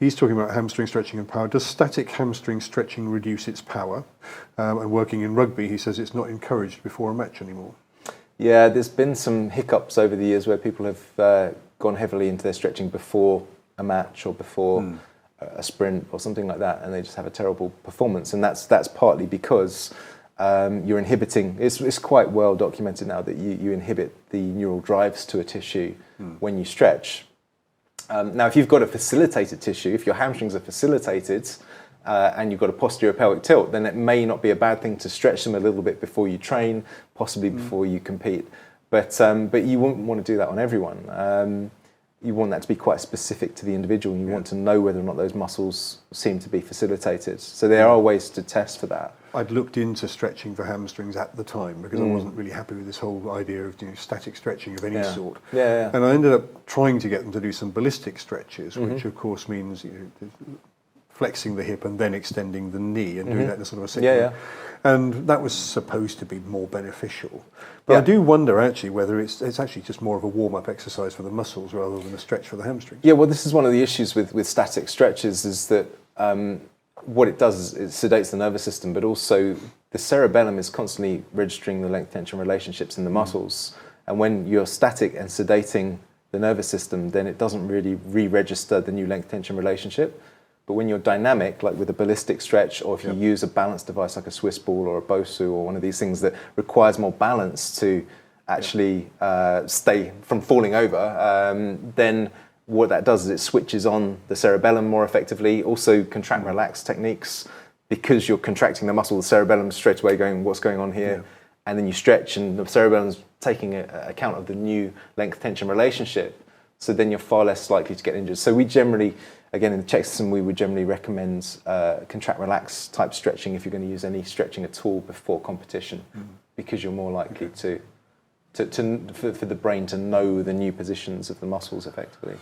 He's talking about hamstring stretching and power. Does static hamstring stretching reduce its power? And working in rugby, he says it's not encouraged before a match anymore. Yeah, there's been some hiccups over the years where people have gone heavily into their stretching before a match or before a sprint or something like that, and they just have a terrible performance. And that's partly because you're inhibiting. It's quite well documented now that you inhibit the neural drives to a tissue when you stretch. Now, if you've got a facilitated tissue, if your hamstrings are facilitated and you've got a posterior pelvic tilt, then it may not be a bad thing to stretch them a little bit before you train, possibly before you compete. But you wouldn't want to do that on everyone. You want that to be quite specific to the individual. You want to know whether or not those muscles seem to be facilitated. So there are ways to test for that. I'd looked into stretching for hamstrings at the time because I wasn't really happy with this whole idea of static stretching of any sort. And I ended up trying to get them to do some ballistic stretches, which of course means flexing the hip and then extending the knee and doing that in a sort of a signal. And that was supposed to be more beneficial. But I do wonder actually whether it's actually just more of a warm-up exercise for the muscles rather than a stretch for the hamstrings. Yeah, well, this is one of the issues with static stretches is that what it does is it sedates the nervous system, but also the cerebellum is constantly registering the length-tension relationships in the muscles. And when you're static and sedating the nervous system, then it doesn't really re-register the new length-tension relationship. But when you're dynamic, like with a ballistic stretch, or if you use a balance device like a Swiss ball or a Bosu or one of these things that requires more balance to actually stay from falling over, then what that does is it switches on the cerebellum more effectively. Also contract relax techniques, because you're contracting the muscle, the cerebellum straight away going, what's going on here? And then you stretch and the cerebellum's taking account of the new length tension relationship. So then you're far less likely to get injured. So we generally, again, in the CHEK system, we would generally recommend contract relax type stretching if you're going to use any stretching at all before competition, because you're more likely for the brain to know the new positions of the muscles effectively.